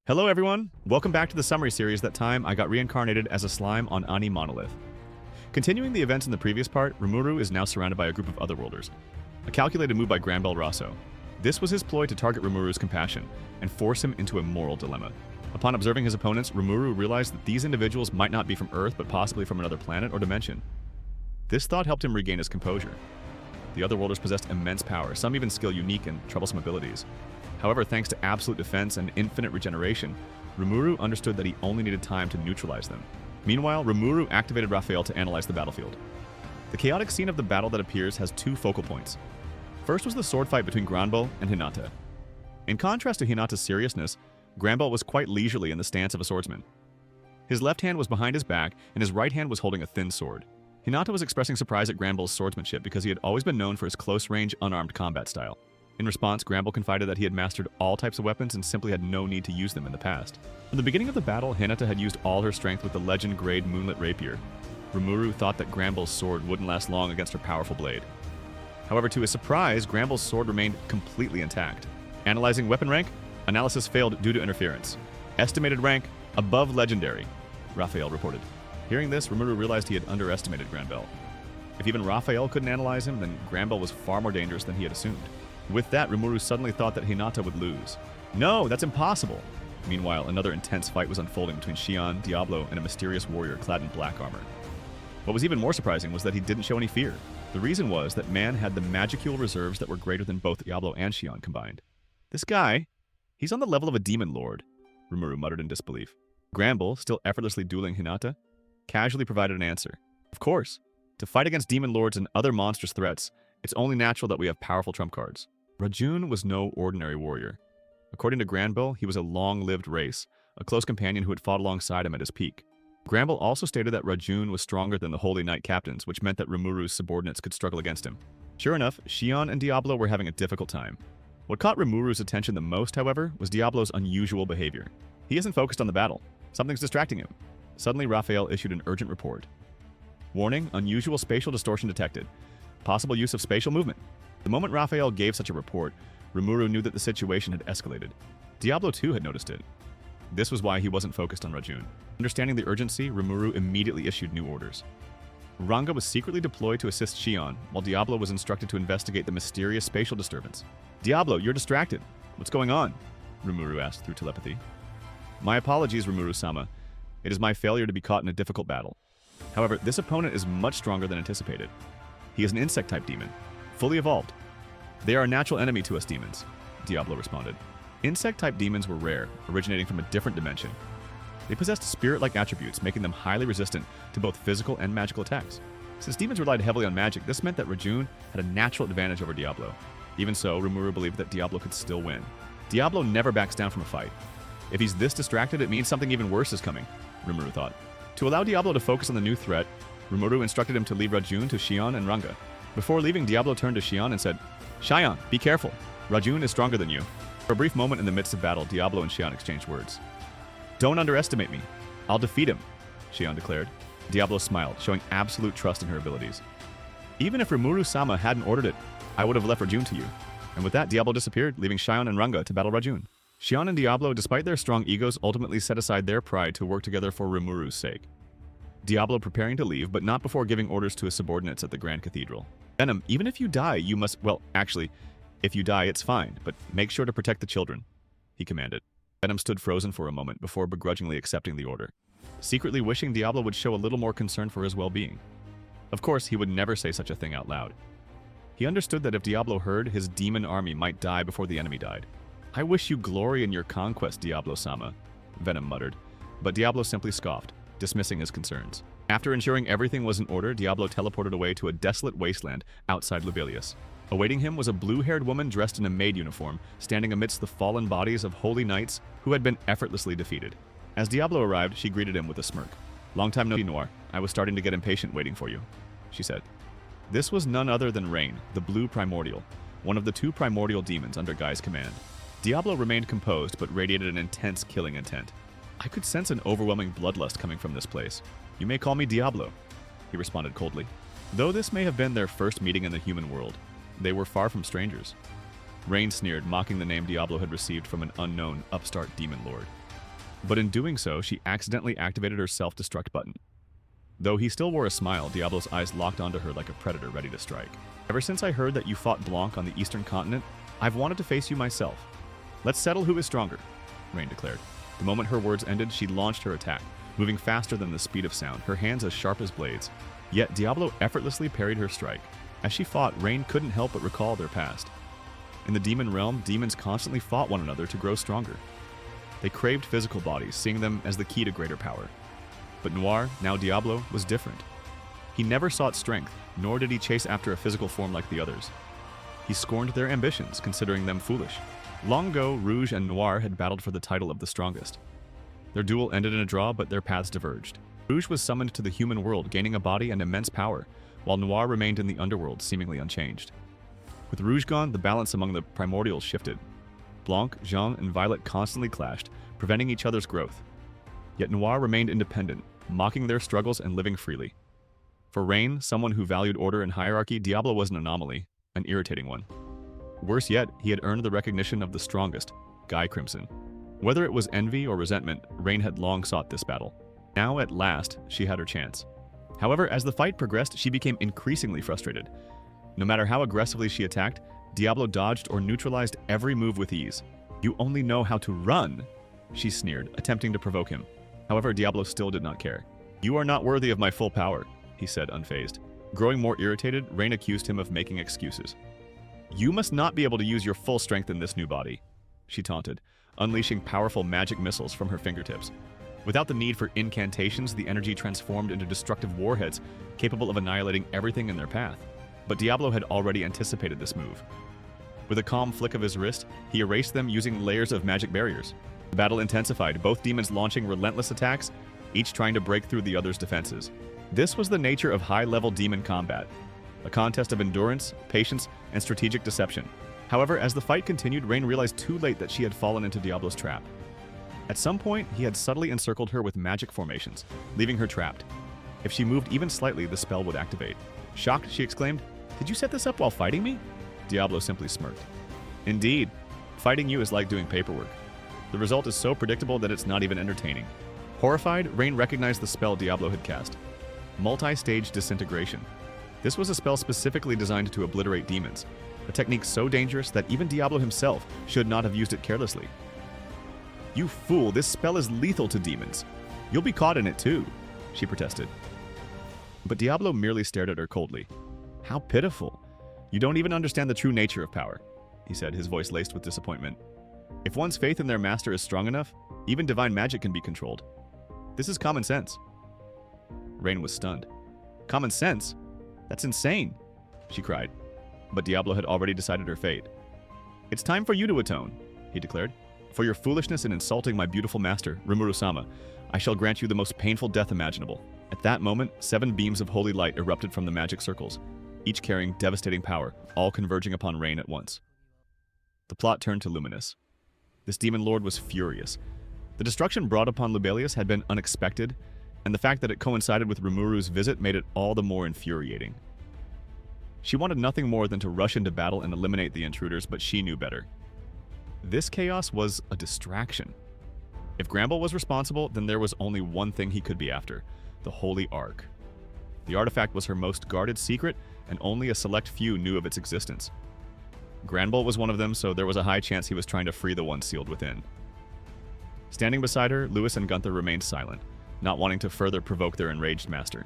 Hello everyone! Welcome back to the summary series that time I got reincarnated as a slime on AniMonolith. Continuing the events in the previous part, Rimuru is now surrounded by a group of otherworlders. A calculated move by Granbell Rosso. This was his ploy to target Rimuru's compassion and force him into a moral dilemma. Upon observing his opponents, Rimuru realized that these individuals might not be from Earth but possibly from another planet or dimension. This thought helped him regain his composure. The otherworlders possessed immense power, some even skill unique and troublesome abilities. However, thanks to absolute defense and infinite regeneration, Rimuru understood that he only needed time to neutralize them. Meanwhile, Rimuru activated Raphael to analyze the battlefield. The chaotic scene of the battle that appears has two focal points. First was the sword fight between Granbell and Hinata. In contrast to Hinata's seriousness, Granbell was quite leisurely in the stance of a swordsman. His left hand was behind his back, and his right hand was holding a thin sword. Hinata was expressing surprise at Granbell's swordsmanship because he had always been known for his close-range, unarmed combat style. In response, Granbell confided that he had mastered all types of weapons and simply had no need to use them in the past. From the beginning of the battle, Hinata had used all her strength with the legend-grade Moonlit Rapier. Rimuru thought that Granbell's sword wouldn't last long against her powerful blade. However, to his surprise, Granbell's sword remained completely intact. Analyzing weapon rank, analysis failed due to interference. Estimated rank, above legendary, Raphael reported. Hearing this, Rimuru realized he had underestimated Granbell. If even Raphael couldn't analyze him, then Granbell was far more dangerous than he had assumed. With that, Rimuru suddenly thought that Hinata would lose. No, that's impossible! Meanwhile, another intense fight was unfolding between Xion, Diablo, and a mysterious warrior clad in black armor. What was even more surprising was that he didn't show any fear. The reason was that man had the magicule reserves that were greater than both Diablo and Xion combined. This guy, he's on the level of a demon lord, Rimuru muttered in disbelief. Granbell, still effortlessly dueling Hinata, casually provided an answer. Of course, to fight against demon lords and other monstrous threats, it's only natural that we have powerful trump cards. Rajun was no ordinary warrior. According to Granbell, he was a long-lived race, a close companion who had fought alongside him at his peak. Granbell also stated that Rajun was stronger than the Holy Knight captains, which meant that Rimuru's subordinates could struggle against him. Sure enough, Xion and Diablo were having a difficult time. What caught Rimuru's attention the most, however, was Diablo's unusual behavior. He isn't focused on the battle. Something's distracting him. Suddenly, Raphael issued an urgent report. Warning, unusual spatial distortion detected. Possible use of spatial movement. The moment Raphael gave such a report, Rimuru knew that the situation had escalated. Diablo too had noticed it. This was why he wasn't focused on Rajun. Understanding the urgency, Rimuru immediately issued new orders. Ranga was secretly deployed to assist Xion, while Diablo was instructed to investigate the mysterious spatial disturbance. Diablo, you're distracted. What's going on? Rimuru asked through telepathy. My apologies, Rimuru-sama. It is my failure to be caught in a difficult battle. However, this opponent is much stronger than anticipated. He is an insect-type demon, fully evolved. They are a natural enemy to us demons, Diablo responded. Insect-type demons were rare, originating from a different dimension. They possessed spirit-like attributes, making them highly resistant to both physical and magical attacks. Since demons relied heavily on magic, this meant that Rajun had a natural advantage over Diablo. Even so, Rimuru believed that Diablo could still win. Diablo never backs down from a fight. If he's this distracted, it means something even worse is coming, Rimuru thought. To allow Diablo to focus on the new threat, Rimuru instructed him to leave Rajun to Xion and Ranga. Before leaving, Diablo turned to Xion and said, Xion, be careful. Rajun is stronger than you. For a brief moment in the midst of battle, Diablo and Xion exchanged words. Don't underestimate me. I'll defeat him, Xion declared. Diablo smiled, showing absolute trust in her abilities. Even if Rimuru-sama hadn't ordered it, I would have left Rajun to you. And with that, Diablo disappeared, leaving Xion and Ranga to battle Rajun. Xion and Diablo, despite their strong egos, ultimately set aside their pride to work together for Rimuru's sake. Diablo preparing to leave, but not before giving orders to his subordinates at the Grand Cathedral. Venom, even if you die, you must— well, actually, if you die, it's fine, but make sure to protect the children, he commanded. Venom stood frozen for a moment before begrudgingly accepting the order, secretly wishing Diablo would show a little more concern for his well-being. Of course, he would never say such a thing out loud. He understood that if Diablo heard, his demon army might die before the enemy died. I wish you glory in your conquest, Diablo-sama, Venom muttered, but Diablo simply scoffed, dismissing his concerns. After ensuring everything was in order, Diablo teleported away to a desolate wasteland outside Lubelius. Awaiting him was a blue-haired woman dressed in a maid uniform, standing amidst the fallen bodies of holy knights who had been effortlessly defeated. As Diablo arrived, she greeted him with a smirk. Long time no see, Noir. I was starting to get impatient waiting for you, she said. This was none other than Rain, the Blue Primordial, one of the two primordial demons under Guy's command. Diablo remained composed but radiated an intense killing intent. I could sense an overwhelming bloodlust coming from this place. You may call me Diablo, he responded coldly. Though this may have been their first meeting in the human world, they were far from strangers. Rain sneered, mocking the name Diablo had received from an unknown, upstart demon lord. but in doing so, she accidentally activated her self-destruct button. Though he still wore a smile, Diablo's eyes locked onto her like a predator ready to strike. Ever since I heard that you fought Blanc on the Eastern Continent, I've wanted to face you myself. Let's settle who is stronger, Rain declared. The moment her words ended, she launched her attack, moving faster than the speed of sound, her hands as sharp as blades. Yet Diablo effortlessly parried her strike. As she fought, Rain couldn't help but recall their past. In the demon realm, demons constantly fought one another to grow stronger. They craved physical bodies, seeing them as the key to greater power. But Noir, now Diablo, was different. He never sought strength, nor did he chase after a physical form like the others. He scorned their ambitions, considering them foolish. Long ago, Rouge and Noir had battled for the title of the strongest. Their duel ended in a draw, but their paths diverged. Rouge was summoned to the human world, gaining a body and immense power, while Noir remained in the underworld, seemingly unchanged. With Rouge gone, the balance among the primordials shifted. Blanc, Jean, and Violet constantly clashed, preventing each other's growth. Yet Noir remained independent, mocking their struggles and living freely. For Rain, someone who valued order and hierarchy, Diablo was an anomaly, an irritating one. Worse yet, he had earned the recognition of the strongest, Guy Crimson. Whether it was envy or resentment, Rain had long sought this battle. Now, at last, she had her chance. However, as the fight progressed, she became increasingly frustrated. No matter how aggressively she attacked, Diablo dodged or neutralized every move with ease. "You only know how to run," she sneered, attempting to provoke him. However, Diablo still did not care. "You are not worthy of my full power," he said, unfazed. Growing more irritated, Rain accused him of making excuses. "You must not be able to use your full strength in this new body," she taunted, unleashing powerful magic missiles from her fingertips. Without the need for incantations, the energy transformed into destructive warheads capable of annihilating everything in their path. But Diablo had already anticipated this move. With a calm flick of his wrist, he erased them using layers of magic barriers. The battle intensified, both demons launching relentless attacks, each trying to break through the other's defenses. This was the nature of high-level demon combat, a contest of endurance, patience, and strategic deception. However, as the fight continued, Rain realized too late that she had fallen into Diablo's trap. At some point, he had subtly encircled her with magic formations, leaving her trapped. If she moved even slightly, the spell would activate. Shocked, she exclaimed, "Did you set this up while fighting me?" Diablo simply smirked. "Indeed. Fighting you is like doing paperwork. The result is so predictable that it's not even entertaining." Horrified, Rain recognized the spell Diablo had cast. Multi-stage disintegration. This was a spell specifically designed to obliterate demons, a technique so dangerous that even Diablo himself should not have used it carelessly. "You fool, this spell is lethal to demons. You'll be caught in it too," she protested. But Diablo merely stared at her coldly. "How pitiful. You don't even understand the true nature of power," he said, his voice laced with disappointment. "If one's faith in their master is strong enough, even divine magic can be controlled. This is common sense." Rain was stunned. "Common sense? That's insane," she cried. But Diablo had already decided her fate. "It's time for you to atone," he declared. "For your foolishness in insulting my beautiful master, Rimuru-sama, I shall grant you the most painful death imaginable." At that moment, 7 beams of holy light erupted from the magic circles, each carrying devastating power, all converging upon Rain at once. The plot turned to Luminous. This demon lord was furious. The destruction brought upon Lubelius had been unexpected, and the fact that it coincided with Rimuru's visit made it all the more infuriating. She wanted nothing more than to rush into battle and eliminate the intruders, but she knew better. This chaos was a distraction. If Granbell was responsible, then there was only one thing he could be after: the Holy Ark. The artifact was her most guarded secret, and only a select few knew of its existence. Granbell was one of them, so there was a high chance he was trying to free the one sealed within. Standing beside her, Lewis and Gunther remained silent, not wanting to further provoke their enraged master.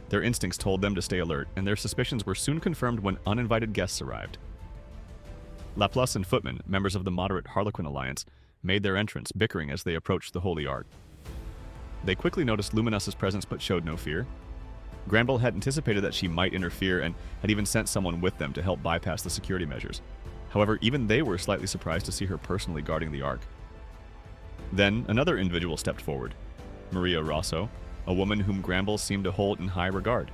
Their instincts told them to stay alert, and their suspicions were soon confirmed when uninvited guests arrived. Laplace and Footman, members of the moderate Harlequin Alliance, made their entrance, bickering as they approached the Holy Ark. They quickly noticed Luminous's presence but showed no fear. Granbell had anticipated that she might interfere and had even sent someone with them to help bypass the security measures. However, even they were slightly surprised to see her personally guarding the Ark. Then, another individual stepped forward, Maria Rosso, a woman whom Granbell seemed to hold in high regard.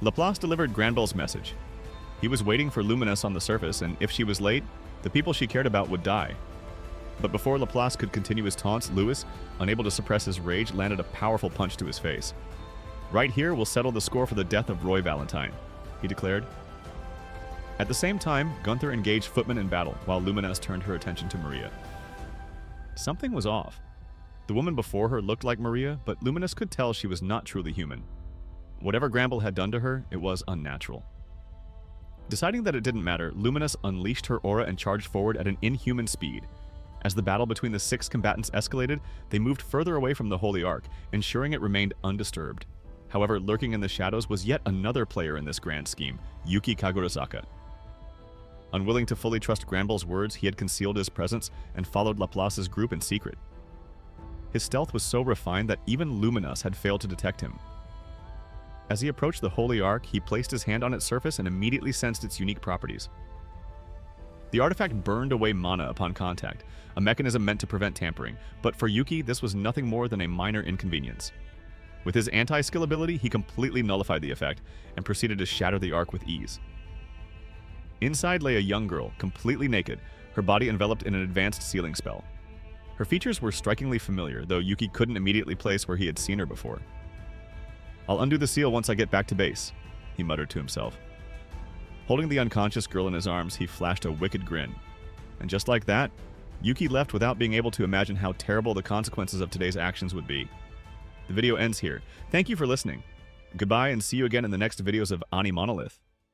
Laplace delivered Granbell's message. He was waiting for Luminous on the surface, and if she was late, the people she cared about would die. But before Laplace could continue his taunts, Lewis, unable to suppress his rage, landed a powerful punch to his face. "Right here will settle the score for the death of Roy Valentine," he declared. At the same time, Gunther engaged Footman in battle, while Luminous turned her attention to Maria. Something was off. The woman before her looked like Maria, but Luminous could tell she was not truly human. Whatever Granbell had done to her, it was unnatural. Deciding that it didn't matter, Luminous unleashed her aura and charged forward at an inhuman speed. As the battle between the 6 combatants escalated, they moved further away from the Holy Ark, ensuring it remained undisturbed. However, lurking in the shadows was yet another player in this grand scheme, Yuki Kagurazaka. Unwilling to fully trust Granbell's words, he had concealed his presence and followed Laplace's group in secret. His stealth was so refined that even Luminous had failed to detect him. As he approached the Holy Ark, he placed his hand on its surface and immediately sensed its unique properties. The artifact burned away mana upon contact, a mechanism meant to prevent tampering, but for Yuki, this was nothing more than a minor inconvenience. With his anti-skill ability, he completely nullified the effect and proceeded to shatter the Ark with ease. Inside lay a young girl, completely naked, her body enveloped in an advanced sealing spell. Her features were strikingly familiar, though Yuki couldn't immediately place where he had seen her before. "I'll undo the seal once I get back to base," he muttered to himself. Holding the unconscious girl in his arms, he flashed a wicked grin. And just like that, Yuki left without being able to imagine how terrible the consequences of today's actions would be. The video ends here. Thank you for listening. Goodbye and see you again in the next videos of AniMonolith.